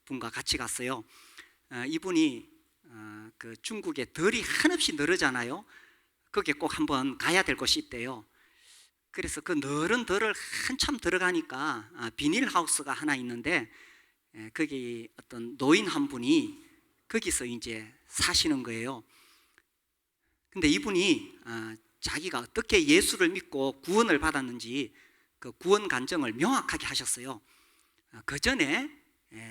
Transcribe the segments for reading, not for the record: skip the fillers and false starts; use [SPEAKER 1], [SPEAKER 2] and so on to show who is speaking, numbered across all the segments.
[SPEAKER 1] 분과 같이 갔어요. 이분이 그 중국에 덜이 한없이 늘어잖아요. 거기에 꼭 한번 가야 될 곳이 있대요. 그래서 그 너른 덜을 한참 들어가니까 비닐하우스가 하나 있는데 거기 어떤 노인 한 분이 거기서 이제 사시는 거예요. 근데 이분이 자기가 어떻게 예수를 믿고 구원을 받았는지 그 구원 간증을 명확하게 하셨어요. 그 전에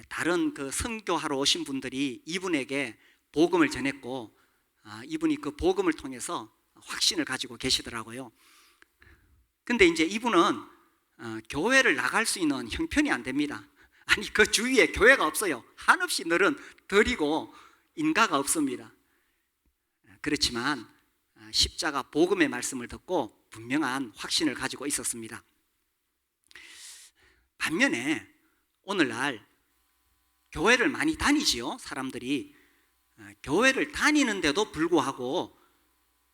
[SPEAKER 1] 다른 그 선교하러 오신 분들이 이분에게 복음을 전했고 이분이 그 복음을 통해서 확신을 가지고 계시더라고요. 근데 이제 이분은 교회를 나갈 수 있는 형편이 안 됩니다. 아니 그 주위에 교회가 없어요. 한없이 늘은 덜이고 인가가 없습니다. 그렇지만 십자가 복음의 말씀을 듣고 분명한 확신을 가지고 있었습니다. 반면에 오늘날 교회를 많이 다니지요. 사람들이 교회를 다니는데도 불구하고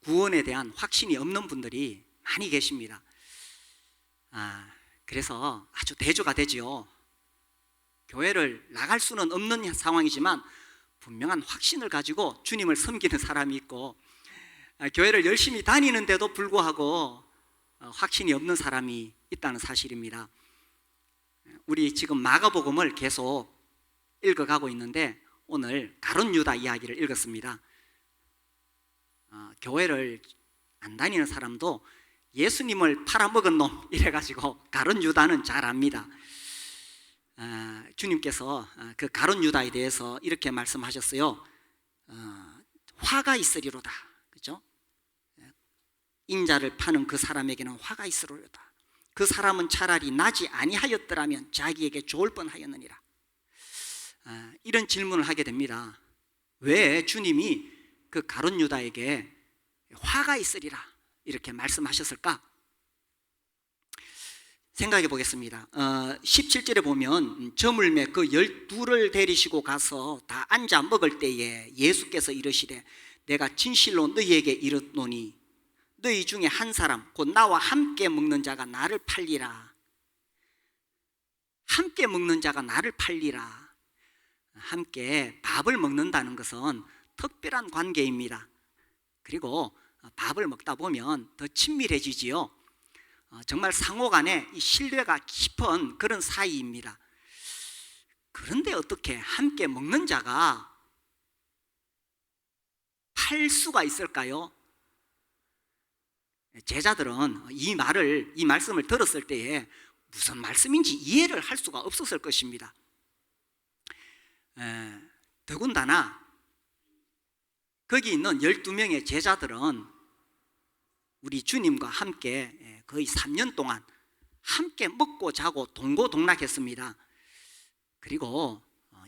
[SPEAKER 1] 구원에 대한 확신이 없는 분들이 많이 계십니다. 그래서 아주 대조가 되지요. 교회를 나갈 수는 없는 상황이지만 분명한 확신을 가지고 주님을 섬기는 사람이 있고, 교회를 열심히 다니는데도 불구하고 확신이 없는 사람이 있다는 사실입니다. 우리 지금 마가복음을 계속 읽어가고 있는데 오늘 가룟 유다 이야기를 읽었습니다. 교회를 안 다니는 사람도 예수님을 팔아먹은 놈 이래가지고 가룟 유다는 잘 압니다. 주님께서 그 가룟 유다에 대해서 이렇게 말씀하셨어요. 화가 있으리로다. 그죠? 인자를 파는 그 사람에게는 화가 있으리로다. 그 사람은 차라리 나지 아니하였더라면 자기에게 좋을 뻔하였느니라. 이런 질문을 하게 됩니다. 왜 주님이 그 가룟 유다에게 화가 있으리라 이렇게 말씀하셨을까? 생각해 보겠습니다. 17절에 보면 저물매 그 12를 데리시고 가서 다 앉아 먹을 때에 예수께서 이르시되 내가 진실로 너희에게 이르노니 너희 중에 한 사람 곧 나와 함께 먹는 자가 나를 팔리라. 함께 먹는 자가 나를 팔리라. 함께 밥을 먹는다는 것은 특별한 관계입니다. 그리고 밥을 먹다 보면 더 친밀해지지요. 정말 상호 간에 이 신뢰가 깊은 그런 사이입니다. 그런데 어떻게 함께 먹는 자가 팔 수가 있을까요? 제자들은 이 말씀을 들었을 때에 무슨 말씀인지 이해를 할 수가 없었을 것입니다. 더군다나 거기 있는 12명의 제자들은 우리 주님과 함께 거의 3년 동안 함께 먹고 자고 동고동락했습니다. 그리고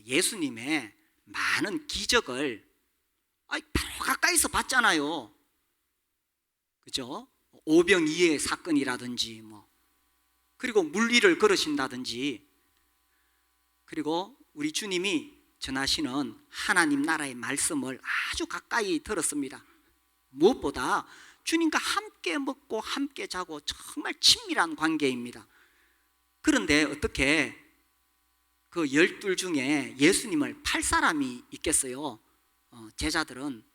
[SPEAKER 1] 예수님의 많은 기적을 바로 가까이서 봤잖아요. 그죠? 오병이의 사건이라든지 그리고 물위를 걸으신다든지, 그리고 우리 주님이 전하시는 하나님 나라의 말씀을 아주 가까이 들었습니다. 무엇보다 주님과 함께 먹고 함께 자고 정말 친밀한 관계입니다. 그런데 어떻게 그 12 중에 예수님을 팔 사람이 있겠어요? 제자들은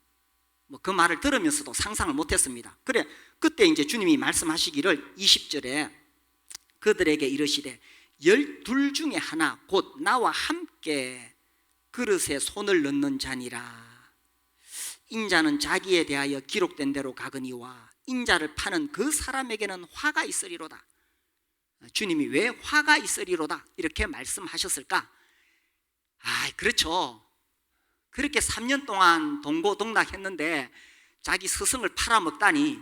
[SPEAKER 1] 그 말을 들으면서도 상상을 못했습니다. 그때 이제 주님이 말씀하시기를 20절에 그들에게 이르시되 12 중에 하나 곧 나와 함께 그릇에 손을 넣는 자니라. 인자는 자기에 대하여 기록된 대로 가거니와 인자를 파는 그 사람에게는 화가 있으리로다. 주님이 왜 화가 있으리로다 이렇게 말씀하셨을까? 그렇죠. 그렇게 3년 동안 동고동락했는데 자기 스승을 팔아먹다니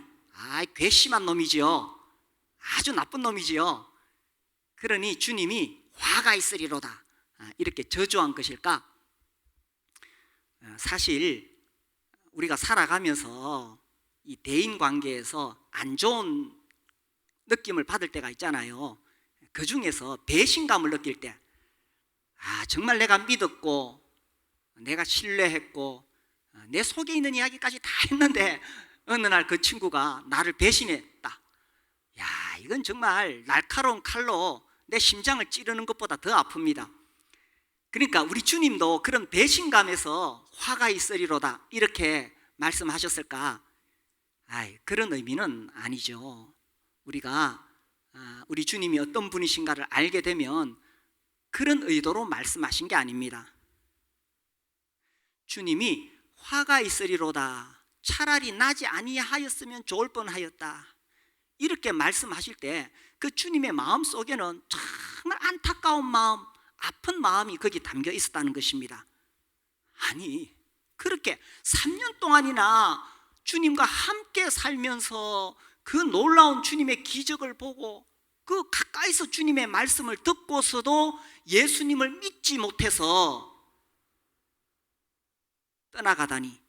[SPEAKER 1] 괘씸한 놈이지요. 아주 나쁜 놈이지요. 그러니 주님이 화가 있으리로다 이렇게 저주한 것일까? 사실 우리가 살아가면서 이 대인관계에서 안 좋은 느낌을 받을 때가 있잖아요. 그 중에서 배신감을 느낄 때, 정말 내가 믿었고 내가 신뢰했고 내 속에 있는 이야기까지 다 했는데 어느 날 그 친구가 나를 배신했다. 이건 정말 날카로운 칼로 내 심장을 찌르는 것보다 더 아픕니다. 그러니까 우리 주님도 그런 배신감에서 화가 있으리로다 이렇게 말씀하셨을까? 그런 의미는 아니죠. 우리가 우리 주님이 어떤 분이신가를 알게 되면 그런 의도로 말씀하신 게 아닙니다. 주님이 화가 있으리로다, 차라리 나지 아니하였으면 좋을 뻔하였다, 이렇게 말씀하실 때 그 주님의 마음 속에는 정말 안타까운 마음, 아픈 마음이 거기 담겨 있었다는 것입니다. 아니, 그렇게 3년 동안이나 주님과 함께 살면서 그 놀라운 주님의 기적을 보고 그 가까이서 주님의 말씀을 듣고서도 예수님을 믿지 못해서 떠나가다니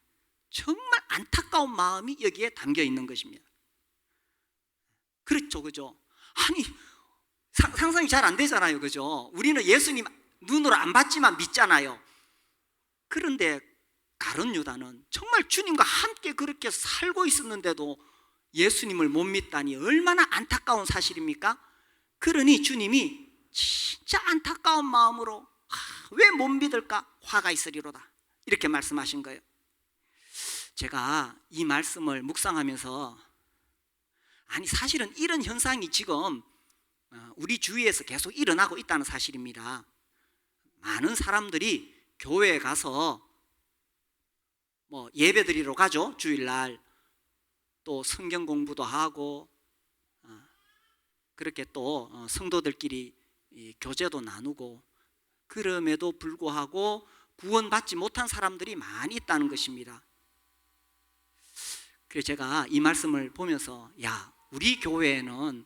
[SPEAKER 1] 정말 안타까운 마음이 여기에 담겨 있는 것입니다. 그렇죠, 그죠? 아니, 상상이 잘 안 되잖아요, 그죠? 우리는 예수님 눈으로 안 봤지만 믿잖아요. 그런데 가룟 유다는 정말 주님과 함께 그렇게 살고 있었는데도 예수님을 못 믿다니 얼마나 안타까운 사실입니까? 그러니 주님이 진짜 안타까운 마음으로 왜 못 믿을까? 화가 있으리로다, 이렇게 말씀하신 거예요. 제가 이 말씀을 묵상하면서 아니, 사실은 이런 현상이 지금 우리 주위에서 계속 일어나고 있다는 사실입니다. 많은 사람들이 교회에 가서 예배 드리러 가죠. 주일날 또 성경 공부도 하고 그렇게 또 성도들끼리 교제도 나누고, 그럼에도 불구하고 구원받지 못한 사람들이 많이 있다는 것입니다. 그래서 제가 이 말씀을 보면서 우리 교회에는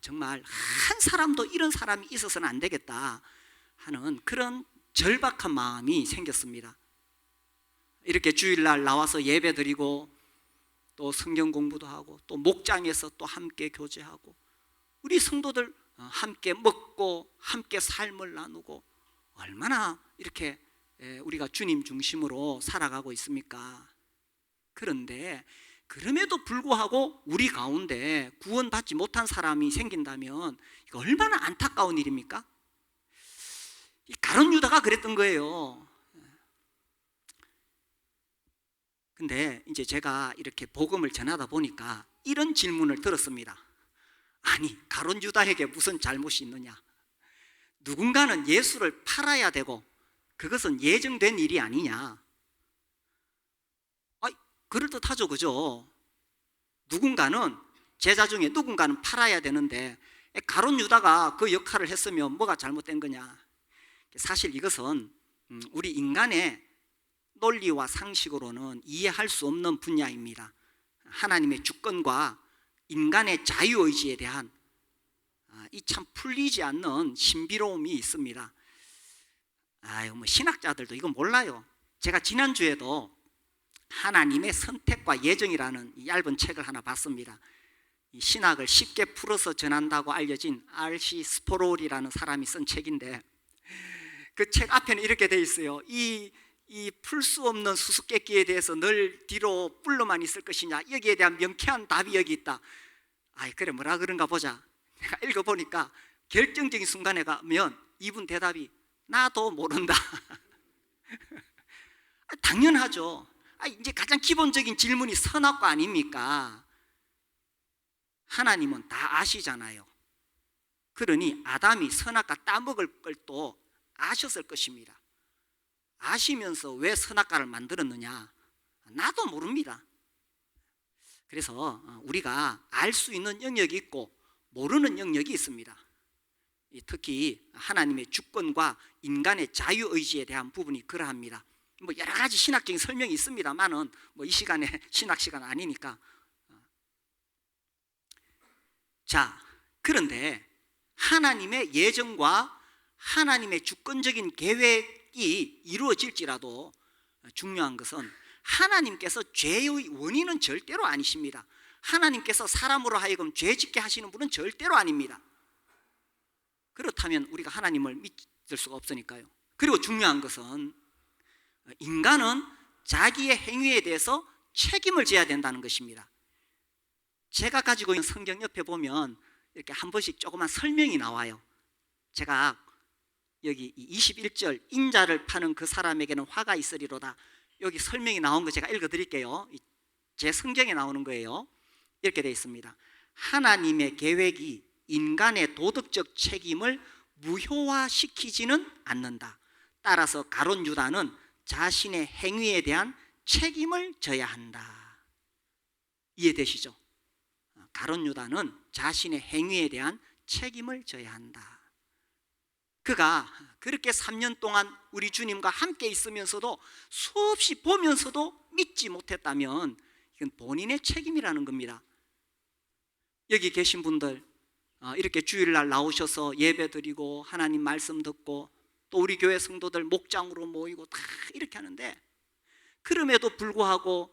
[SPEAKER 1] 정말 한 사람도 이런 사람이 있어서는 안 되겠다 하는 그런 절박한 마음이 생겼습니다. 이렇게 주일날 나와서 예배 드리고 또 성경 공부도 하고 또 목장에서 또 함께 교제하고 우리 성도들 함께 먹고 함께 삶을 나누고 얼마나 이렇게 우리가 주님 중심으로 살아가고 있습니까? 그런데 그럼에도 불구하고 우리 가운데 구원받지 못한 사람이 생긴다면 이거 얼마나 안타까운 일입니까? 이 가룟 유다가 그랬던 거예요. 근데 이제 제가 이렇게 복음을 전하다 보니까 이런 질문을 들었습니다. 아니, 가룟 유다에게 무슨 잘못이 있느냐? 누군가는 예수를 팔아야 되고 그것은 예정된 일이 아니냐? 그럴듯하죠, 그죠? 누군가는, 제자 중에 누군가는 팔아야 되는데 가룟 유다가 그 역할을 했으면 뭐가 잘못된 거냐? 사실 이것은 우리 인간의 논리와 상식으로는 이해할 수 없는 분야입니다. 하나님의 주권과 인간의 자유의지에 대한 이 참 풀리지 않는 신비로움이 있습니다. 신학자들도 이거 몰라요. 제가 지난주에도 하나님의 선택과 예정이라는 이 얇은 책을 하나 봤습니다. 이 신학을 쉽게 풀어서 전한다고 알려진 R.C. 스포롤이라는 사람이 쓴 책인데 그 책 앞에는 이렇게 돼 있어요. 이 풀 수 없는 수수께끼에 대해서 늘 뒤로 뿔로만 있을 것이냐, 여기에 대한 명쾌한 답이 여기 있다. 그래, 뭐라 그런가 보자. 내가 읽어보니까 결정적인 순간에 가면 이분 대답이 나도 모른다. 당연하죠. 이제 가장 기본적인 질문이 선악과 아닙니까? 하나님은 다 아시잖아요. 그러니 아담이 선악과 따먹을 걸 또 아셨을 것입니다. 아시면서 왜 선악과를 만들었느냐? 나도 모릅니다. 그래서 우리가 알 수 있는 영역이 있고 모르는 영역이 있습니다. 특히 하나님의 주권과 인간의 자유의지에 대한 부분이 그러합니다. 여러 가지 신학적인 설명이 있습니다만은 이 시간에 신학 시간 아니니까. 자, 그런데 하나님의 예정과 하나님의 주권적인 계획이 이루어질지라도 중요한 것은 하나님께서 죄의 원인은 절대로 아니십니다. 하나님께서 사람으로 하여금 죄 짓게 하시는 분은 절대로 아닙니다. 그렇다면 우리가 하나님을 믿을 수가 없으니까요. 그리고 중요한 것은 인간은 자기의 행위에 대해서 책임을 져야 된다는 것입니다. 제가 가지고 있는 성경 옆에 보면 이렇게 한 번씩 조그만 설명이 나와요. 제가 여기 21절 인자를 파는 그 사람에게는 화가 있으리로다. 여기 설명이 나온 거 제가 읽어드릴게요. 제 성경에 나오는 거예요. 이렇게 되어 있습니다. 하나님의 계획이 인간의 도덕적 책임을 무효화시키지는 않는다. 따라서 가룟 유다는 자신의 행위에 대한 책임을 져야 한다. 이해되시죠? 가룟 유다는 자신의 행위에 대한 책임을 져야 한다. 그가 그렇게 3년 동안 우리 주님과 함께 있으면서도 수없이 보면서도 믿지 못했다면 이건 본인의 책임이라는 겁니다. 여기 계신 분들 이렇게 주일날 나오셔서 예배드리고 하나님 말씀 듣고 또 우리 교회 성도들 목장으로 모이고 다 이렇게 하는데, 그럼에도 불구하고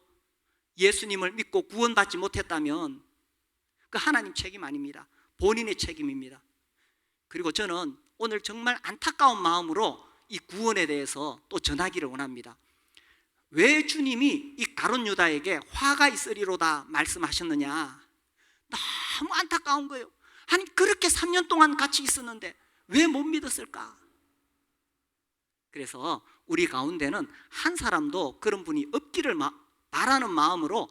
[SPEAKER 1] 예수님을 믿고 구원받지 못했다면 그 하나님 책임 아닙니다. 본인의 책임입니다. 그리고 저는 오늘 정말 안타까운 마음으로 이 구원에 대해서 또 전하기를 원합니다. 왜 주님이 이 가룟 유다에게 화가 있으리로다 말씀하셨느냐? 너무 안타까운 거예요. 아니 그렇게 3년 동안 같이 있었는데 왜 못 믿었을까? 그래서 우리 가운데는 한 사람도 그런 분이 없기를 바라는 마음으로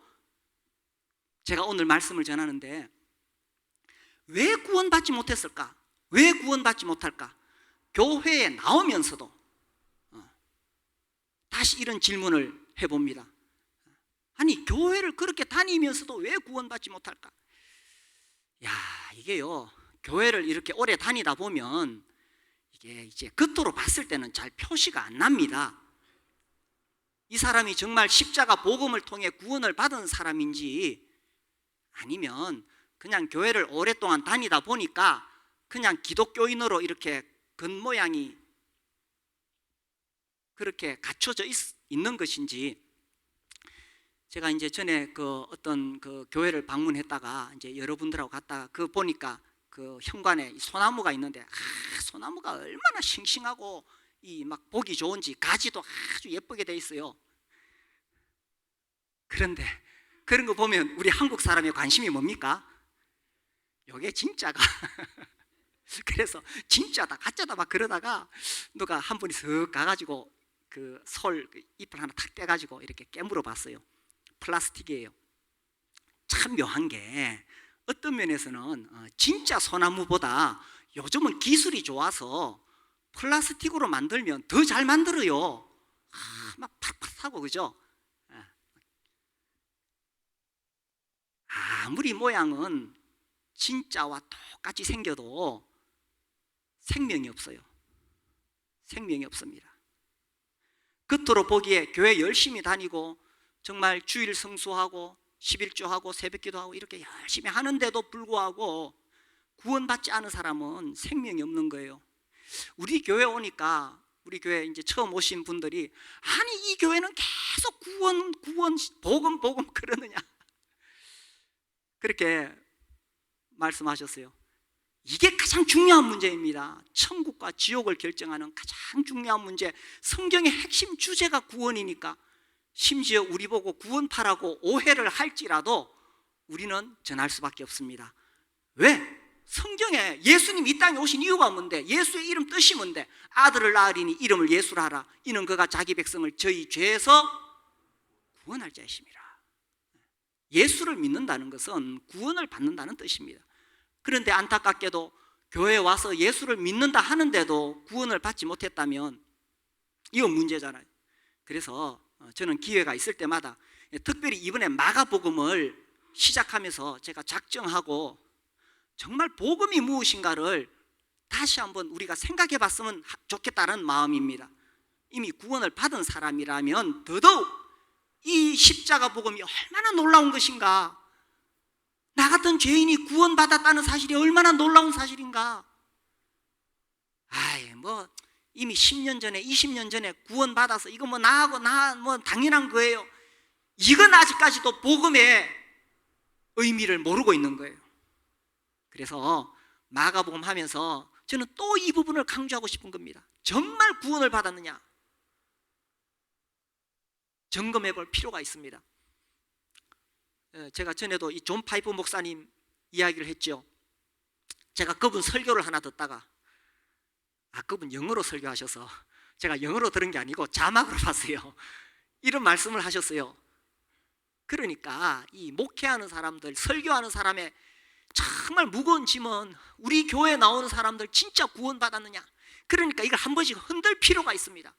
[SPEAKER 1] 제가 오늘 말씀을 전하는데, 왜 구원받지 못했을까? 왜 구원받지 못할까? 교회에 나오면서도 다시 이런 질문을 해봅니다. 아니 교회를 그렇게 다니면서도 왜 구원받지 못할까? 야, 이게요, 교회를 이렇게 오래 다니다 보면 이게 이제 겉으로 봤을 때는 잘 표시가 안 납니다. 이 사람이 정말 십자가 복음을 통해 구원을 받은 사람인지, 아니면 그냥 교회를 오랫동안 다니다 보니까 그냥 기독교인으로 이렇게 겉모양이 그렇게 갖춰져 있는 것인지. 제가 이제 전에 그 어떤 그 교회를 방문했다가 이제 여러분들하고 갔다가 그 보니까 그 현관에 소나무가 있는데, 소나무가 얼마나 싱싱하고 이 막 보기 좋은지 가지도 아주 예쁘게 돼 있어요. 그런데 그런 거 보면 우리 한국 사람의 관심이 뭡니까? 요게 진짜가 그래서 진짜다 가짜다 막 그러다가 누가 한 분이 슥 가가지고 그 솔 잎을 하나 탁 떼가지고 이렇게 깨물어 봤어요. 플라스틱이에요. 참 묘한 게 어떤 면에서는 진짜 소나무보다 요즘은 기술이 좋아서 플라스틱으로 만들면 더 잘 만들어요. 막 팍팍하고, 그죠? 아무리 모양은 진짜와 똑같이 생겨도 생명이 없어요. 생명이 없습니다. 겉으로 보기에 교회 열심히 다니고 정말 주일 성수하고 11조하고 새벽기도하고 이렇게 열심히 하는데도 불구하고 구원받지 않은 사람은 생명이 없는 거예요. 우리 교회 오니까, 우리 교회 이제 처음 오신 분들이 아니 이 교회는 계속 구원 복음 그러느냐 그렇게 말씀하셨어요. 이게 가장 중요한 문제입니다. 천국과 지옥을 결정하는 가장 중요한 문제, 성경의 핵심 주제가 구원이니까 심지어 우리 보고 구원파라고 오해를 할지라도 우리는 전할 수밖에 없습니다. 왜? 성경에 예수님 이 땅에 오신 이유가 뭔데? 예수의 이름 뜻이 뭔데? 아들을 낳으리니 이름을 예수라 하라. 이는 그가 자기 백성을 저희 죄에서 구원할 자이심이라. 예수를 믿는다는 것은 구원을 받는다는 뜻입니다. 그런데 안타깝게도 교회에 와서 예수를 믿는다 하는데도 구원을 받지 못했다면 이건 문제잖아요. 그래서 저는 기회가 있을 때마다, 특별히 이번에 마가복음을 시작하면서 제가 작정하고 정말 복음이 무엇인가를 다시 한번 우리가 생각해 봤으면 좋겠다는 마음입니다. 이미 구원을 받은 사람이라면 더더욱 이 십자가 복음이 얼마나 놀라운 것인가, 나 같은 죄인이 구원받았다는 사실이 얼마나 놀라운 사실인가. 뭐 이미 10년 전에 20년 전에 구원받아서 이거 뭐 나하고 뭐 당연한 거예요. 이건 아직까지도 복음의 의미를 모르고 있는 거예요. 그래서 마가복음 하면서 저는 또 이 부분을 강조하고 싶은 겁니다. 정말 구원을 받았느냐 점검해 볼 필요가 있습니다. 제가 전에도 이 존 파이프 목사님 이야기를 했죠. 제가 그분 설교를 하나 듣다가 그분 영어로 설교하셔서 제가 영어로 들은 게 아니고 자막으로 봤어요. 이런 말씀을 하셨어요. 그러니까 이 목회하는 사람들, 설교하는 사람의 정말 무거운 짐은 우리 교회에 나오는 사람들 진짜 구원받았느냐, 그러니까 이걸 한 번씩 흔들 필요가 있습니다.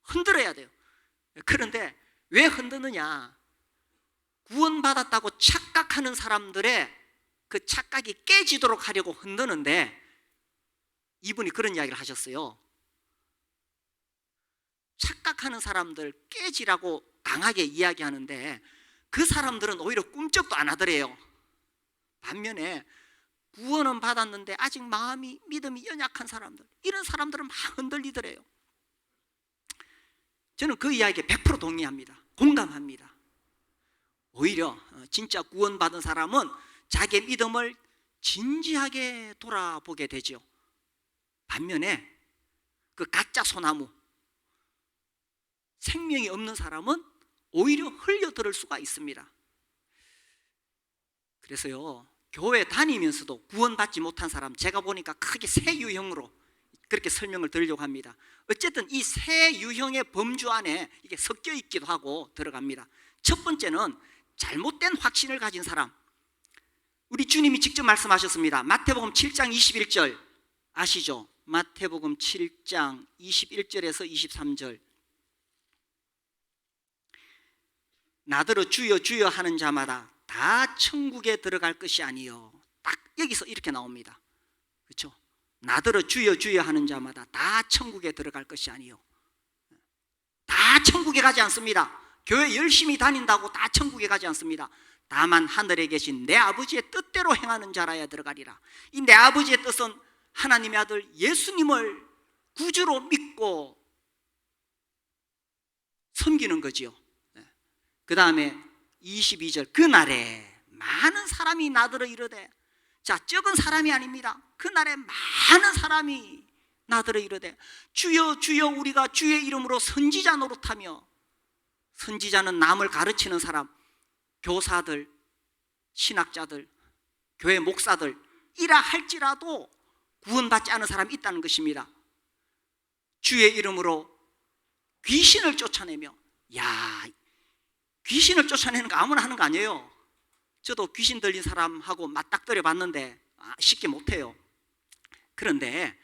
[SPEAKER 1] 흔들어야 돼요. 그런데 왜 흔드느냐, 구원받았다고 착각하는 사람들의 그 착각이 깨지도록 하려고 흔드는데, 이분이 그런 이야기를 하셨어요. 착각하는 사람들 깨지라고 강하게 이야기하는데 그 사람들은 오히려 꿈쩍도 안 하더래요. 반면에 구원은 받았는데 아직 마음이, 믿음이 연약한 사람들, 이런 사람들은 막 흔들리더래요. 저는 그 이야기에 100% 동의합니다. 공감합니다. 오히려 진짜 구원받은 사람은 자기의 믿음을 진지하게 돌아보게 되죠. 반면에 그 가짜 소나무, 생명이 없는 사람은 오히려 흘려들을 수가 있습니다. 그래서요, 교회 다니면서도 구원받지 못한 사람, 제가 보니까 크게 세 유형으로 그렇게 설명을 드리려고 합니다. 어쨌든 이 세 유형의 범주 안에 이게 섞여 있기도 하고 들어갑니다. 첫 번째는 잘못된 확신을 가진 사람. 우리 주님이 직접 말씀하셨습니다. 마태복음 7장 21절 아시죠? 마태복음 7장 21절에서 23절. 나더러 주여 주여 하는 자마다 다 천국에 들어갈 것이 아니요. 딱 여기서 이렇게 나옵니다. 그렇죠? 나더러 주여 주여 하는 자마다 다 천국에 들어갈 것이 아니요. 다 천국에 가지 않습니다. 교회 열심히 다닌다고 다 천국에 가지 않습니다. 다만 하늘에 계신 내 아버지의 뜻대로 행하는 자라야 들어가리라. 이 내 아버지의 뜻은 하나님의 아들 예수님을 구주로 믿고 섬기는 거지요. 그 다음에 22절, 그날에 많은 사람이 나더러 이르되, 자, 적은 사람이 아닙니다. 그날에 많은 사람이 나더러 이르되, 주여 주여 우리가 주의 이름으로 선지자 노릇하며, 선지자는 남을 가르치는 사람, 교사들, 신학자들, 교회 목사들 이라 할지라도 구원받지 않은 사람이 있다는 것입니다. 주의 이름으로 귀신을 쫓아내며, 야, 귀신을 쫓아내는 거 아무나 하는 거 아니에요. 저도 귀신 들린 사람하고 맞닥뜨려 봤는데 쉽게 못해요. 그런데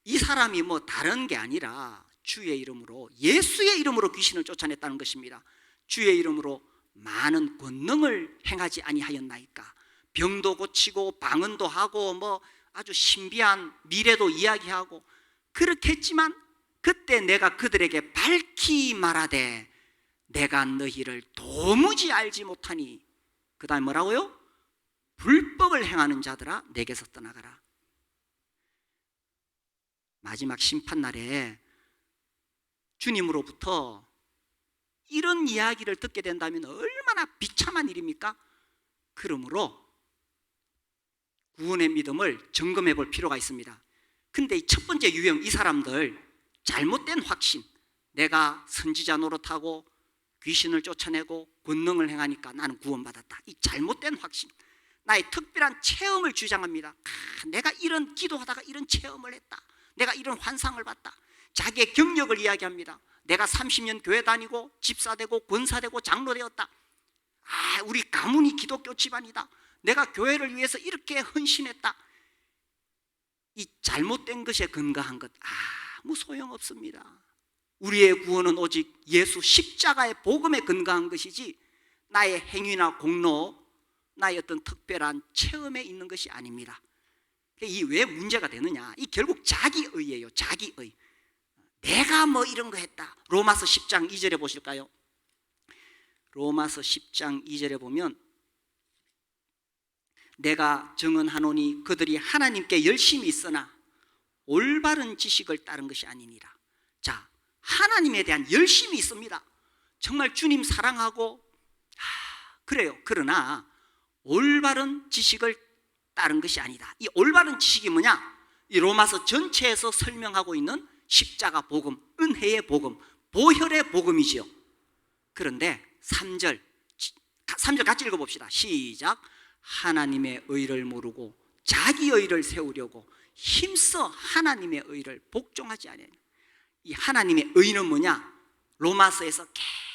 [SPEAKER 1] 이 사람이 뭐 다른 게 아니라 주의 이름으로, 예수의 이름으로 귀신을 쫓아냈다는 것입니다. 주의 이름으로 많은 권능을 행하지 아니하였나이까. 병도 고치고 방언도 하고 뭐 아주 신비한 미래도 이야기하고 그렇게 했지만, 그때 내가 그들에게 밝히 말하되 내가 너희를 도무지 알지 못하니, 그 다음에 뭐라고요? 불법을 행하는 자들아 내게서 떠나가라. 마지막 심판날에 주님으로부터 이런 이야기를 듣게 된다면 얼마나 비참한 일입니까? 그러므로 구원의 믿음을 점검해 볼 필요가 있습니다. 근데 이 첫 번째 유형, 이 사람들 잘못된 확신, 내가 선지자 노릇하고 귀신을 쫓아내고 권능을 행하니까 나는 구원받았다, 이 잘못된 확신, 나의 특별한 체험을 주장합니다. 내가 이런 기도하다가 이런 체험을 했다, 내가 이런 환상을 봤다. 자기의 경력을 이야기합니다. 내가 30년 교회 다니고 집사되고 권사되고 장로되었다. 우리 가문이 기독교 집안이다. 내가 교회를 위해서 이렇게 헌신했다. 이 잘못된 것에 근거한 것 아무 소용없습니다. 우리의 구원은 오직 예수 십자가의 복음에 근거한 것이지 나의 행위나 공로, 나의 어떤 특별한 체험에 있는 것이 아닙니다. 이 왜 문제가 되느냐, 이 결국 자기의예요. 자기의. 내가 뭐 이런 거 했다. 로마서 10장 2절에 보실까요? 로마서 10장 2절에 보면, 내가 증언하노니 그들이 하나님께 열심히 있으나 올바른 지식을 따른 것이 아니니라. 자, 하나님에 대한 열심이 있습니다. 정말 주님 사랑하고 그래요. 그러나 올바른 지식을 따른 것이 아니다. 이 올바른 지식이 뭐냐? 이 로마서 전체에서 설명하고 있는 십자가 복음, 은혜의 복음, 보혈의 복음이지요. 그런데 3절 같이 읽어봅시다. 시작. 하나님의 의를 모르고 자기 의를 세우려고 힘써 하나님의 의를 복종하지 아니하니. 이 하나님의 의는 뭐냐? 로마서에서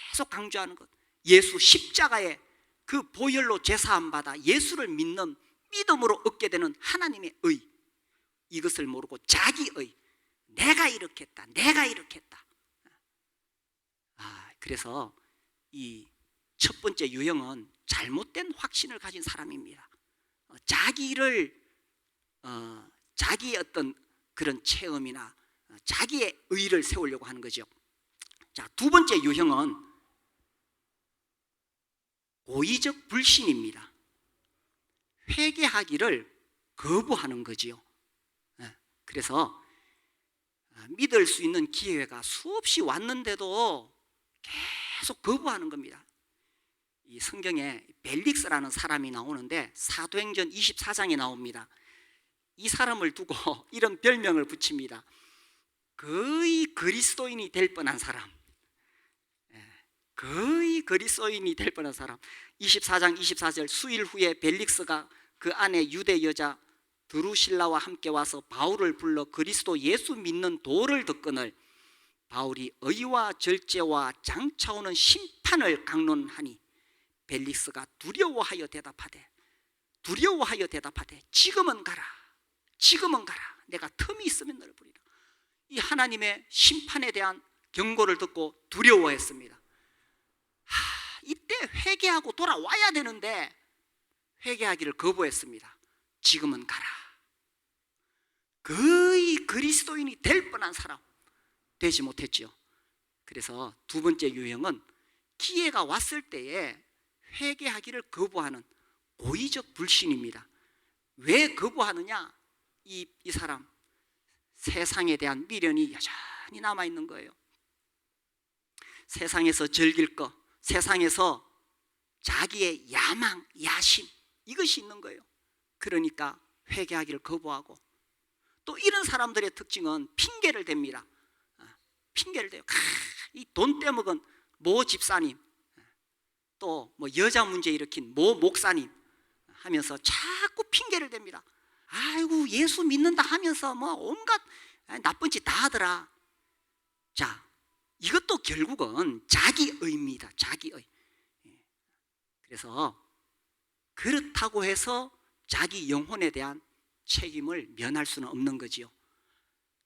[SPEAKER 1] 계속 강조하는 것, 예수 십자가의 그 보혈로 제사함 받아 예수를 믿는 믿음으로 얻게 되는 하나님의 의, 이것을 모르고 자기의, 내가 이렇게 했다, 내가 이렇게 했다. 그래서 이 첫 번째 유형은 잘못된 확신을 가진 사람입니다. 자기의 어떤 그런 체험이나 자기의 의를 세우려고 하는 거죠. 자, 두 번째 유형은 고의적 불신입니다. 회개하기를 거부하는 거지요. 그래서 믿을 수 있는 기회가 수없이 왔는데도 계속 거부하는 겁니다. 이 성경에 벨릭스라는 사람이 나오는데 사도행전 24장에 나옵니다. 이 사람을 두고 이런 별명을 붙입니다. 거의 그리스도인이 될 뻔한 사람. 거의 그리스도인이 될 뻔한 사람. 24장 24절, 수일 후에 벨릭스가 그 안에 유대 여자 드루실라와 함께 와서 바울을 불러 그리스도 예수 믿는 도를 듣거늘 바울이 의와 절제와 장차오는 심판을 강론하니 벨릭스가 두려워하여 대답하되 지금은 가라, 지금은 가라, 내가 틈이 있으면 너를 부리라. 이 하나님의 심판에 대한 경고를 듣고 두려워했습니다. 이때 회개하고 돌아와야 되는데 회개하기를 거부했습니다. 지금은 가라. 거의 그리스도인이 될 뻔한 사람, 되지 못했죠. 그래서 두 번째 유형은 기회가 왔을 때에 회개하기를 거부하는 고의적 불신입니다. 왜 거부하느냐? 이 사람 세상에 대한 미련이 여전히 남아있는 거예요. 세상에서 즐길 것, 세상에서 자기의 야망, 야심, 이것이 있는 거예요. 그러니까 회개하기를 거부하고, 또 이런 사람들의 특징은 핑계를 댑니다. 핑계를 대요. 이 돈 떼먹은 모 집사님, 또 뭐 여자 문제 일으킨 모 목사님 하면서 자꾸 핑계를 댑니다. 아이고 예수 믿는다 하면서 뭐 온갖 나쁜 짓 다 하더라. 자, 이것도 결국은 자기의입니다. 자기의. 그래서 그렇다고 해서 자기 영혼에 대한 책임을 면할 수는 없는 거지요.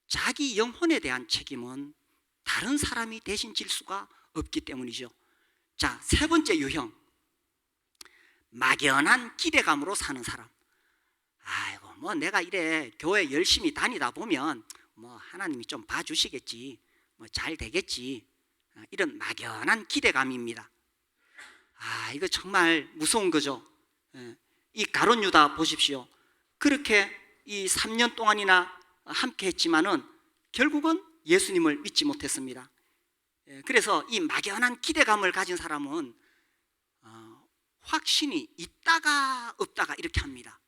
[SPEAKER 1] 자기 영혼에 대한 책임은 다른 사람이 대신 질 수가 없기 때문이죠. 자, 세 번째 유형, 막연한 기대감으로 사는 사람. 아이고 뭐 내가 이래 교회 열심히 다니다 보면 뭐 하나님이 좀 봐주시겠지, 뭐 잘 되겠지, 이런 막연한 기대감입니다. 이거 정말 무서운 거죠. 이 가룟 유다 보십시오. 그렇게 이 3년 동안이나 함께 했지만은 결국은 예수님을 믿지 못했습니다. 그래서 이 막연한 기대감을 가진 사람은 확신이 있다가 없다가 이렇게 합니다.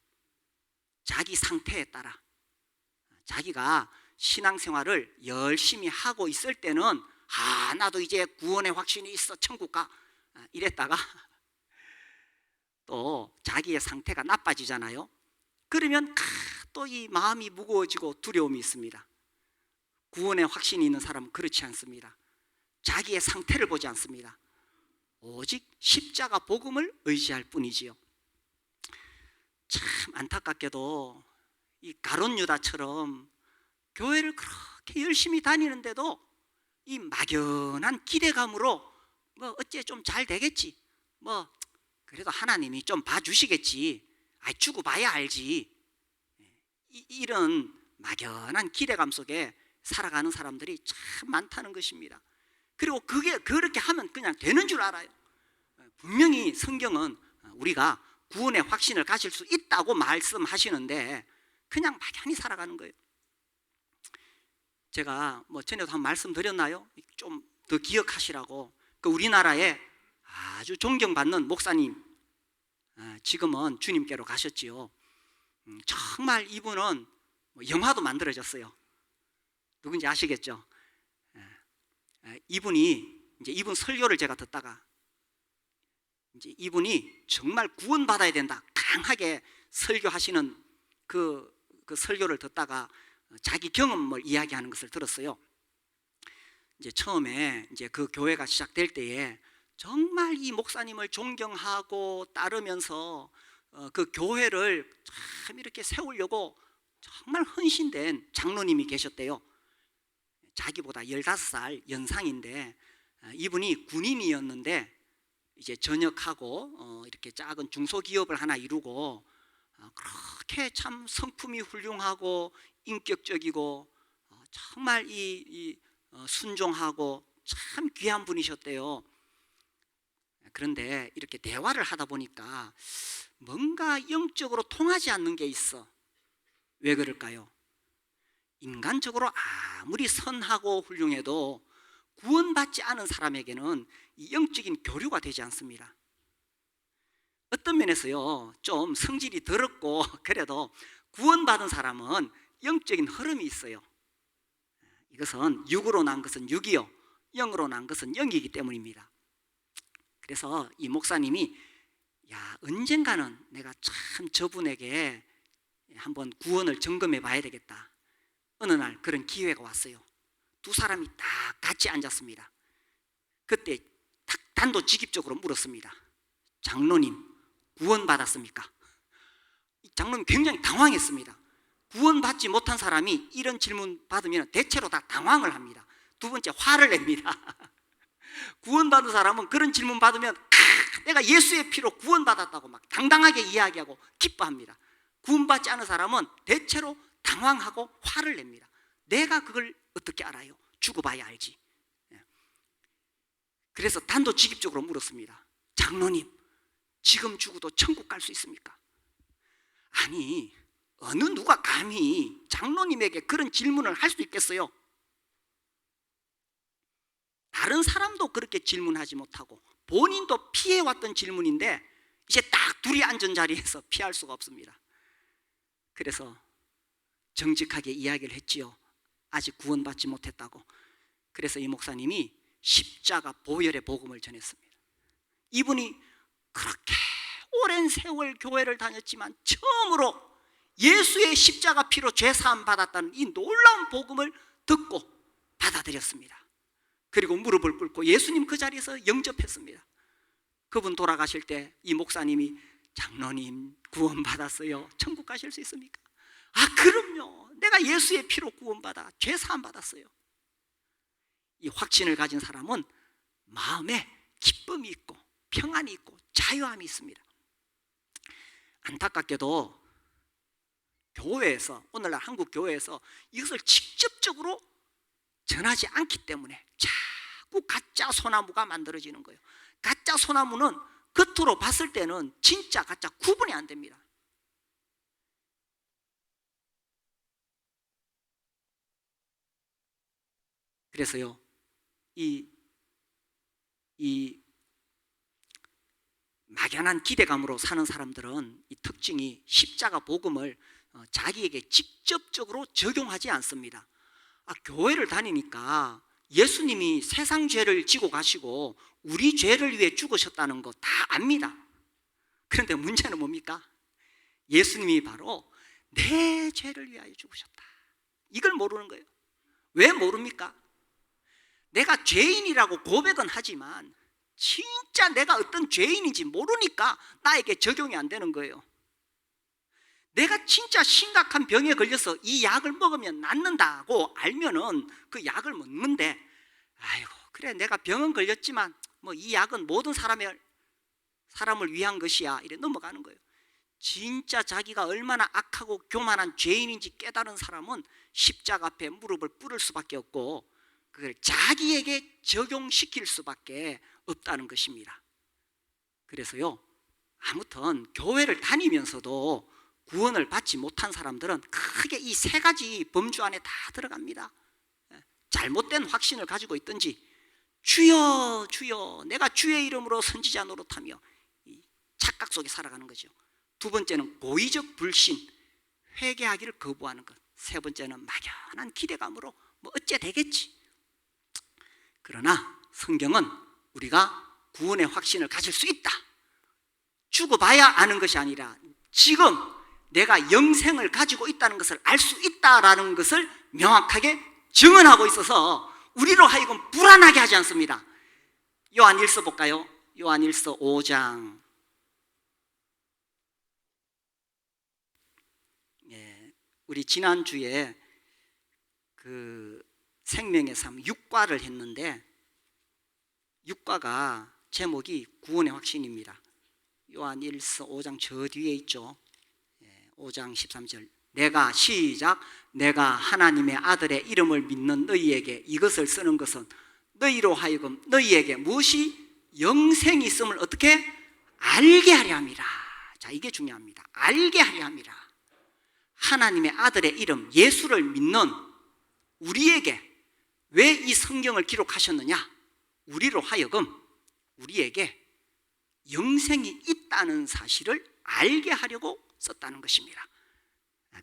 [SPEAKER 1] 자기 상태에 따라. 자기가 신앙생활을 열심히 하고 있을 때는 나도 이제 구원의 확신이 있어, 천국 가, 이랬다가 또 자기의 상태가 나빠지잖아요. 그러면 또 이 마음이 무거워지고 두려움이 있습니다. 구원의 확신이 있는 사람은 그렇지 않습니다. 자기의 상태를 보지 않습니다. 오직 십자가 복음을 의지할 뿐이지요. 참 안타깝게도 이 가룟 유다처럼 교회를 그렇게 열심히 다니는데도 이 막연한 기대감으로 뭐 어째 좀 잘 되겠지, 뭐 그래도 하나님이 좀 봐주시겠지, 주고 봐야 알지, 이런 막연한 기대감 속에 살아가는 사람들이 참 많다는 것입니다. 그리고 그렇게 하면 그냥 되는 줄 알아요. 분명히 성경은 우리가 구원의 확신을 가질 수 있다고 말씀하시는데 그냥 막연히 살아가는 거예요. 제가 뭐 전에도 한번 말씀드렸나요? 좀 더 기억하시라고. 그 우리나라에 아주 존경받는 목사님, 지금은 주님께로 가셨지요. 정말 이분은 영화도 만들어졌어요. 누군지 아시겠죠? 이분 설교를 제가 듣다가 이제 이분이 정말 구원받아야 된다 강하게 설교하시는 그 그 설교를 듣다가 자기 경험을 이야기하는 것을 들었어요. 이제 처음에 이제 그 교회가 시작될 때에 정말 이 목사님을 존경하고 따르면서 그 교회를 참 이렇게 세우려고 정말 헌신된 장로님이 계셨대요. 자기보다 15살 연상인데 이분이 군인이었는데 이제 전역하고 이렇게 작은 중소기업을 하나 이루고 그렇게 참 성품이 훌륭하고 인격적이고 정말 순종하고 참 귀한 분이셨대요. 그런데 이렇게 대화를 하다 보니까 뭔가 영적으로 통하지 않는 게 있어. 왜 그럴까요? 인간적으로 아무리 선하고 훌륭해도 구원받지 않은 사람에게는 이 영적인 교류가 되지 않습니다. 어떤 면에서요, 좀 성질이 더럽고 그래도 구원받은 사람은 영적인 흐름이 있어요. 이것은 육으로 난 것은 육이요, 영으로 난 것은 영이기 때문입니다. 그래서 이 목사님이 언젠가는 내가 참 저분에게 한번 구원을 점검해 봐야 되겠다. 어느 날 그런 기회가 왔어요. 두 사람이 딱 같이 앉았습니다. 그때 딱 단도직입적으로 물었습니다. 장로님, 구원받았습니까? 장로님 굉장히 당황했습니다. 구원받지 못한 사람이 이런 질문 받으면 대체로 다 당황을 합니다. 두 번째, 화를 냅니다. 구원받은 사람은 그런 질문 받으면 내가 예수의 피로 구원받았다고 막 당당하게 이야기하고 기뻐합니다. 구원받지 않은 사람은 대체로 당황하고 화를 냅니다. 내가 그걸 어떻게 알아요? 죽어봐야 알지. 그래서 단도직입적으로 물었습니다. 장로님, 지금 죽어도 천국 갈 수 있습니까? 아니, 어느 누가 감히 장로님에게 그런 질문을 할 수 있겠어요? 다른 사람도 그렇게 질문하지 못하고 본인도 피해왔던 질문인데 이제 딱 둘이 앉은 자리에서 피할 수가 없습니다. 그래서 정직하게 이야기를 했지요. 아직 구원받지 못했다고. 그래서 이 목사님이 십자가 보혈의 복음을 전했습니다. 이분이 그렇게 오랜 세월 교회를 다녔지만 처음으로 예수의 십자가 피로 죄사함 받았다는 이 놀라운 복음을 듣고 받아들였습니다. 그리고 무릎을 꿇고 예수님 그 자리에서 영접했습니다. 그분 돌아가실 때 이 목사님이 장로님 구원받았어요. 천국 가실 수 있습니까? 그럼요. 내가 예수의 피로 구원받아 죄사함 받았어요. 이 확신을 가진 사람은 마음에 기쁨이 있고 평안이 있고 자유함이 있습니다. 안타깝게도 교회에서, 오늘날 한국 교회에서 이것을 직접적으로 전하지 않기 때문에 자꾸 가짜 소나무가 만들어지는 거예요. 가짜 소나무는 겉으로 봤을 때는 진짜 가짜 구분이 안 됩니다. 그래서요, 이 막연한 기대감으로 사는 사람들은 이 특징이 십자가 복음을 자기에게 직접적으로 적용하지 않습니다. 교회를 다니니까 예수님이 세상 죄를 지고 가시고 우리 죄를 위해 죽으셨다는 거 다 압니다. 그런데 문제는 뭡니까? 예수님이 바로 내 죄를 위하여 죽으셨다. 이걸 모르는 거예요. 왜 모릅니까? 내가 죄인이라고 고백은 하지만 진짜 내가 어떤 죄인인지 모르니까 나에게 적용이 안 되는 거예요. 내가 진짜 심각한 병에 걸려서 이 약을 먹으면 낫는다고 알면은 그 약을 먹는데, 아이고 그래 내가 병은 걸렸지만 뭐 이 약은 모든 사람을 위한 것이야, 이래 넘어가는 거예요. 진짜 자기가 얼마나 악하고 교만한 죄인인지 깨달은 사람은 십자가 앞에 무릎을 꿇을 수밖에 없고 그걸 자기에게 적용시킬 수밖에 없다는 것입니다. 그래서요, 아무튼 교회를 다니면서도 구원을 받지 못한 사람들은 크게 이 세 가지 범주 안에 다 들어갑니다. 잘못된 확신을 가지고 있든지, 주여 주여 내가 주의 이름으로 선지자 노릇하며 이 착각 속에 살아가는 거죠. 두 번째는 고의적 불신, 회개하기를 거부하는 것. 세 번째는 막연한 기대감으로 뭐 어째 되겠지. 그러나 성경은 우리가 구원의 확신을 가질 수 있다, 죽어봐야 아는 것이 아니라 지금 내가 영생을 가지고 있다는 것을 알 수 있다라는 것을 명확하게 증언하고 있어서 우리로 하여금 불안하게 하지 않습니다. 요한일서 볼까요? 요한일서 5장. 우리 지난주에 그 생명의 삶 6과를 했는데 6과가 제목이 구원의 확신입니다. 요한일서 5장 저 뒤에 있죠. 5장 13절. 내가 시작. 내가 하나님의 아들의 이름을 믿는 너희에게 이것을 쓰는 것은 너희로 하여금 너희에게 무엇이 영생이 있음을 어떻게 알게 하려 함이라. 자, 이게 중요합니다. 알게 하려 함이라. 하나님의 아들의 이름 예수를 믿는 우리에게 왜 이 성경을 기록하셨느냐? 우리로 하여금 우리에게 영생이 있다는 사실을 알게 하려고 썼다는 것입니다.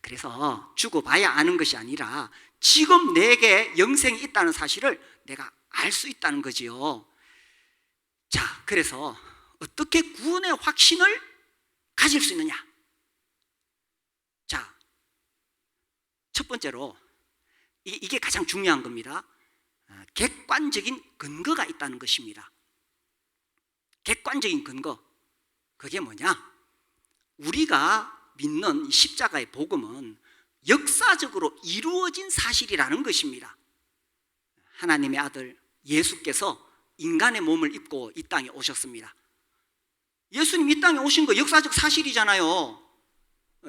[SPEAKER 1] 그래서 죽어봐야 아는 것이 아니라 지금 내게 영생이 있다는 사실을 내가 알 수 있다는 거지요. 자, 그래서 어떻게 구원의 확신을 가질 수 있느냐? 자, 첫 번째로 이게 가장 중요한 겁니다. 객관적인 근거가 있다는 것입니다. 객관적인 근거, 그게 뭐냐? 우리가 믿는 십자가의 복음은 역사적으로 이루어진 사실이라는 것입니다. 하나님의 아들 예수께서 인간의 몸을 입고 이 땅에 오셨습니다. 예수님 이 땅에 오신 거 역사적 사실이잖아요.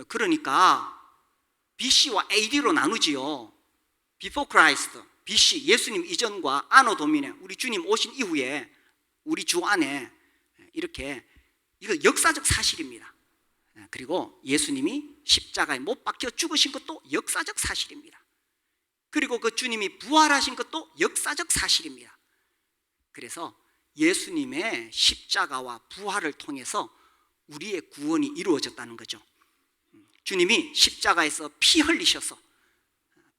[SPEAKER 1] 그러니까 BC와 AD로 나누지요. Before Christ, BC, 예수님 이전과 아노 도미네, 우리 주님 오신 이후에 우리 주 안에 이렇게, 이거 역사적 사실입니다. 그리고 예수님이 십자가에 못 박혀 죽으신 것도 역사적 사실입니다. 그리고 그 주님이 부활하신 것도 역사적 사실입니다. 그래서 예수님의 십자가와 부활을 통해서 우리의 구원이 이루어졌다는 거죠. 주님이 십자가에서 피 흘리셔서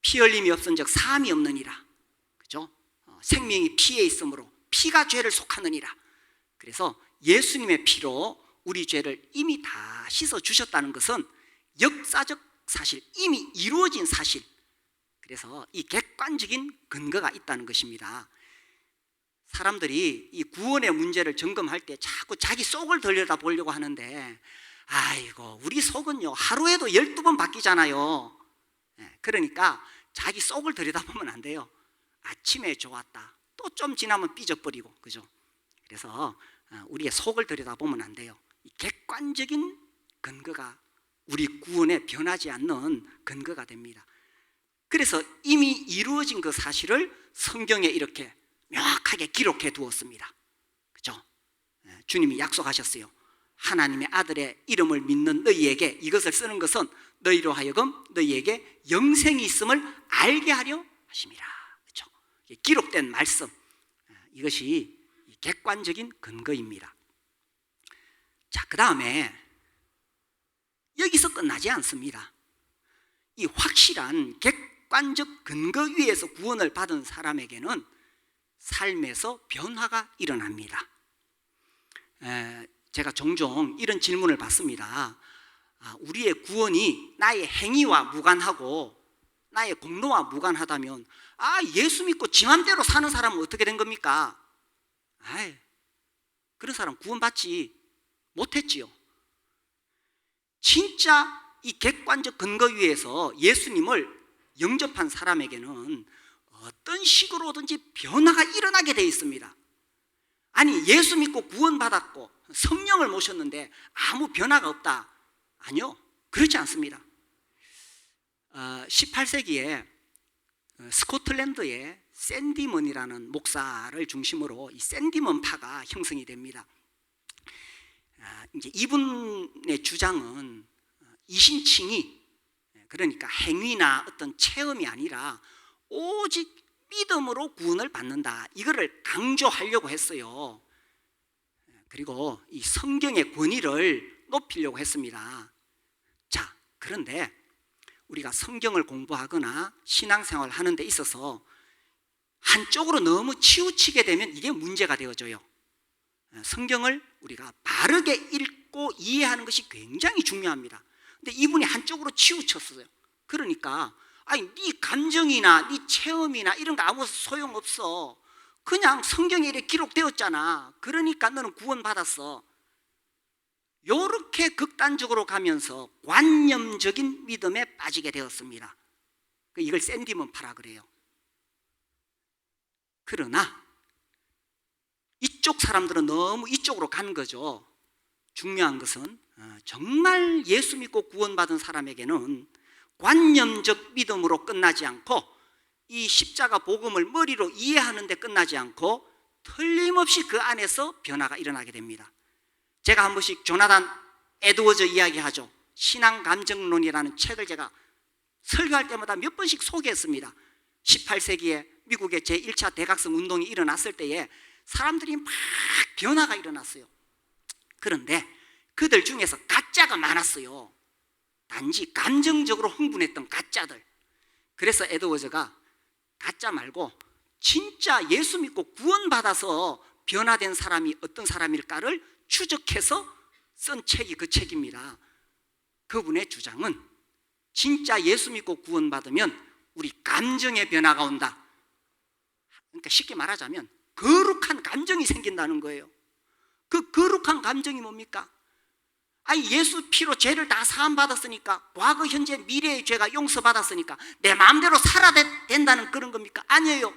[SPEAKER 1] 피 흘림이 없은 적 사함이 없느니라. 그죠? 생명이 피에 있으므로 피가 죄를 속하느니라. 그래서 예수님의 피로 우리 죄를 이미 다 씻어 주셨다는 것은 역사적 사실, 이미 이루어진 사실. 그래서 이 객관적인 근거가 있다는 것입니다. 사람들이 이 구원의 문제를 점검할 때 자꾸 자기 속을 들여다보려고 하는데, 아이고, 우리 속은요 하루에도 12번 바뀌잖아요. 그러니까 자기 속을 들여다보면 안 돼요. 아침에 좋았다, 또 좀 지나면 삐져버리고, 그죠? 그래서 우리의 속을 들여다보면 안 돼요. 이 객관적인 근거가 우리 구원에 변하지 않는 근거가 됩니다. 그래서 이미 이루어진 그 사실을 성경에 이렇게 명확하게 기록해 두었습니다. 그죠? 주님이 약속하셨어요. 하나님의 아들의 이름을 믿는 너희에게 이것을 쓰는 것은 너희로 하여금 너희에게 영생이 있음을 알게 하려 하심이라. 그죠? 기록된 말씀, 이것이 객관적인 근거입니다. 자, 그 다음에 여기서 끝나지 않습니다. 이 확실한 객관적 근거 위에서 구원을 받은 사람에게는 삶에서 변화가 일어납니다. 제가 종종 이런 질문을 받습니다. 우리의 구원이 나의 행위와 무관하고 나의 공로와 무관하다면 예수 믿고 지 맘대로 사는 사람은 어떻게 된 겁니까? 그런 사람 구원받지 못했지요. 진짜 이 객관적 근거 위에서 예수님을 영접한 사람에게는 어떤 식으로든지 변화가 일어나게 되어 있습니다. 아니, 예수 믿고 구원받았고 성령을 모셨는데 아무 변화가 없다. 아니요, 그렇지 않습니다. 18세기에 스코틀랜드의 샌디먼이라는 목사를 중심으로 이 샌디먼파가 형성이 됩니다. 이제 이분의 주장은 이신칭이, 그러니까 행위나 어떤 체험이 아니라 오직 믿음으로 구원을 받는다, 이거를 강조하려고 했어요. 그리고 이 성경의 권위를 높이려고 했습니다. 자, 그런데 우리가 성경을 공부하거나 신앙생활을 하는 데 있어서 한쪽으로 너무 치우치게 되면 이게 문제가 되어져요. 성경을 우리가 바르게 읽고 이해하는 것이 굉장히 중요합니다. 근데 이분이 한쪽으로 치우쳤어요. 그러니까 아니 네 감정이나 네 체험이나 이런 거 아무 소용없어. 그냥 성경에 이렇게 기록되었잖아. 그러니까 너는 구원받았어. 요렇게 극단적으로 가면서 관념적인 믿음에 빠지게 되었습니다. 이걸 샌디먼파라 그래요. 그러나 이쪽 사람들은 너무 이쪽으로 간 거죠. 중요한 것은 정말 예수 믿고 구원받은 사람에게는 관념적 믿음으로 끝나지 않고 이 십자가 복음을 머리로 이해하는 데 끝나지 않고 틀림없이 그 안에서 변화가 일어나게 됩니다. 제가 한 번씩 조나단 에드워즈 이야기하죠. 신앙감정론이라는 책을 제가 설교할 때마다 몇 번씩 소개했습니다. 18세기에 미국의 제1차 대각성 운동이 일어났을 때에 사람들이 막 변화가 일어났어요. 그런데 그들 중에서 가짜가 많았어요. 단지 감정적으로 흥분했던 가짜들. 그래서 에드워즈가 가짜 말고 진짜 예수 믿고 구원받아서 변화된 사람이 어떤 사람일까를 추적해서 쓴 책이 그 책입니다. 그분의 주장은 진짜 예수 믿고 구원받으면 우리 감정의 변화가 온다. 그러니까 쉽게 말하자면 거룩한 감정이 생긴다는 거예요. 그 거룩한 감정이 뭡니까? 아니 예수 피로 죄를 다 사함받았으니까 과거 현재 미래의 죄가 용서받았으니까 내 마음대로 살아야 된다는 그런 겁니까? 아니에요.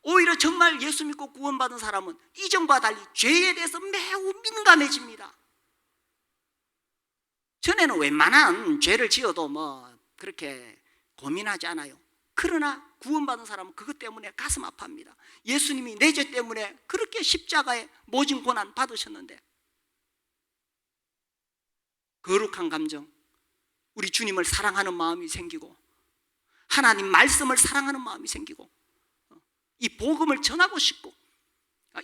[SPEAKER 1] 오히려 정말 예수 믿고 구원받은 사람은 이전과 달리 죄에 대해서 매우 민감해집니다. 전에는 웬만한 죄를 지어도 뭐 그렇게 고민하지 않아요. 그러나 구원받은 사람은 그것 때문에 가슴 아파합니다. 예수님이 내 죄 때문에 그렇게 십자가에 모진 고난 받으셨는데. 거룩한 감정, 우리 주님을 사랑하는 마음이 생기고 하나님 말씀을 사랑하는 마음이 생기고 이 복음을 전하고 싶고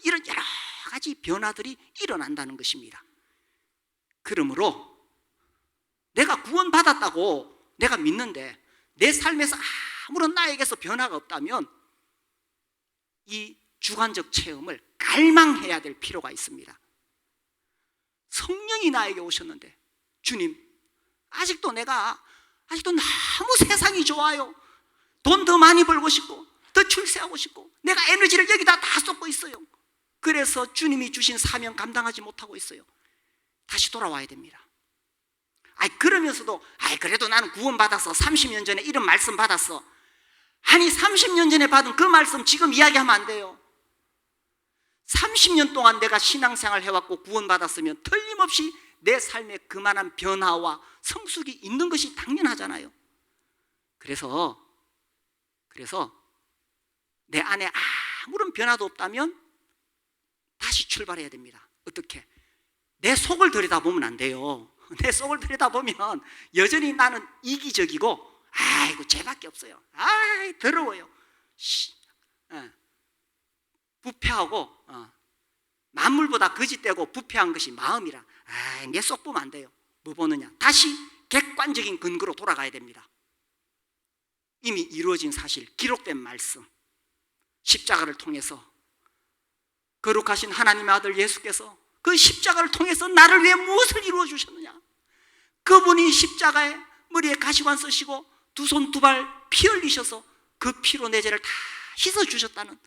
[SPEAKER 1] 이런 여러 가지 변화들이 일어난다는 것입니다. 그러므로 내가 구원받았다고 내가 믿는데 내 삶에서 아무런 나에게서 변화가 없다면 이 주관적 체험을 갈망해야 될 필요가 있습니다. 성령이 나에게 오셨는데 주님, 아직도 너무 세상이 좋아요. 돈 더 많이 벌고 싶고 더 출세하고 싶고 내가 에너지를 여기다 다 쏟고 있어요. 그래서 주님이 주신 사명 감당하지 못하고 있어요. 다시 돌아와야 됩니다. 그러면서도 그래도 나는 구원받았어. 30년 전에 이런 말씀 받았어. 아니 30년 전에 받은 그 말씀 지금 이야기하면 안 돼요. 30년 동안 내가 신앙생활 해왔고 구원받았으면 틀림없이 내 삶에 그만한 변화와 성숙이 있는 것이 당연하잖아요. 그래서 내 안에 아무런 변화도 없다면 다시 출발해야 됩니다. 어떻게? 내 속을 들여다보면 안 돼요. 내 속을 들여다보면 여전히 나는 이기적이고 죄밖에 없어요. 더러워요. 부패하고 만물보다 거짓되고 부패한 것이 마음이라. 내 속 보면 안 돼요. 뭐 보느냐? 다시 객관적인 근거로 돌아가야 됩니다. 이미 이루어진 사실, 기록된 말씀, 십자가를 통해서 거룩하신 하나님의 아들 예수께서 그 십자가를 통해서 나를 위해 무엇을 이루어 주셨느냐? 그분이 십자가에 머리에 가시관 쓰시고 두 손 두 발 피 흘리셔서 그 피로 내 죄를 다 씻어 주셨다는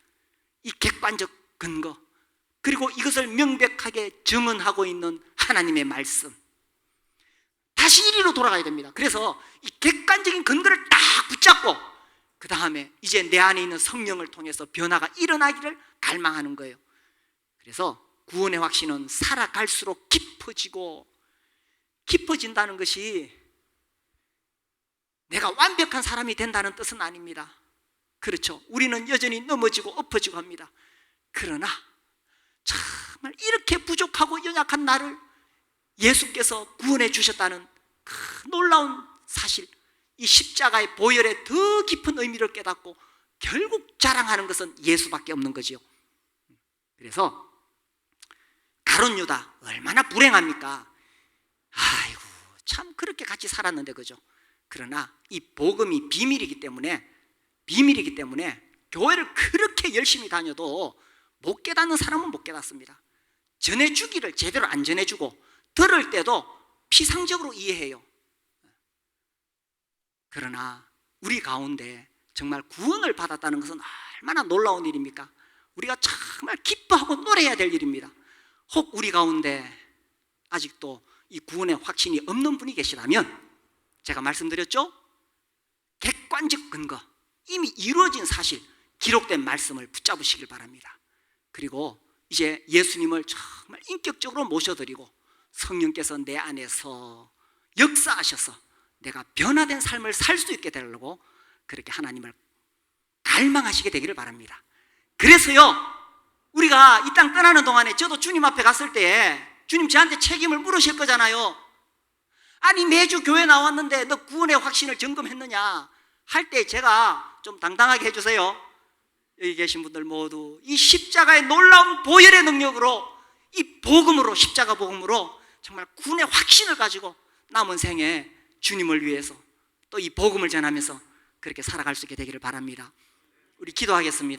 [SPEAKER 1] 이 객관적 근거, 그리고 이것을 명백하게 증언하고 있는 하나님의 말씀, 다시 이리로 돌아가야 됩니다. 그래서 이 객관적인 근거를 딱 붙잡고 그 다음에 이제 내 안에 있는 성령을 통해서 변화가 일어나기를 갈망하는 거예요. 그래서 구원의 확신은 살아갈수록 깊어진다는 것이 내가 완벽한 사람이 된다는 뜻은 아닙니다. 그렇죠. 우리는 여전히 넘어지고 엎어지고 합니다. 그러나 정말 이렇게 부족하고 연약한 나를 예수께서 구원해 주셨다는 그 놀라운 사실, 이 십자가의 보혈의 더 깊은 의미를 깨닫고 결국 자랑하는 것은 예수밖에 없는 거지요. 그래서 가룟 유다 얼마나 불행합니까? 참 그렇게 같이 살았는데, 그죠? 그러나 이 복음이 비밀이기 때문에 교회를 그렇게 열심히 다녀도 못 깨닫는 사람은 못 깨닫습니다. 전해주기를 제대로 안 전해주고 들을 때도 피상적으로 이해해요. 그러나 우리 가운데 정말 구원을 받았다는 것은 얼마나 놀라운 일입니까? 우리가 정말 기뻐하고 노래해야 될 일입니다. 혹 우리 가운데 아직도 이 구원의 확신이 없는 분이 계시다면 제가 말씀드렸죠? 객관적 근거, 이미 이루어진 사실, 기록된 말씀을 붙잡으시길 바랍니다. 그리고 이제 예수님을 정말 인격적으로 모셔드리고 성령께서 내 안에서 역사하셔서 내가 변화된 삶을 살 수 있게 되려고 그렇게 하나님을 갈망하시게 되기를 바랍니다. 그래서요, 우리가 이 땅 떠나는 동안에 저도 주님 앞에 갔을 때 주님 저한테 책임을 물으실 거잖아요. 아니 매주 교회 나왔는데 너 구원의 확신을 점검했느냐 할 때 제가 좀 당당하게 해주세요. 여기 계신 분들 모두 이 십자가의 놀라운 보혈의 능력으로, 이 복음으로, 십자가 복음으로 정말 구원의 확신을 가지고 남은 생에 주님을 위해서 또 이 복음을 전하면서 그렇게 살아갈 수 있게 되기를 바랍니다. 우리 기도하겠습니다.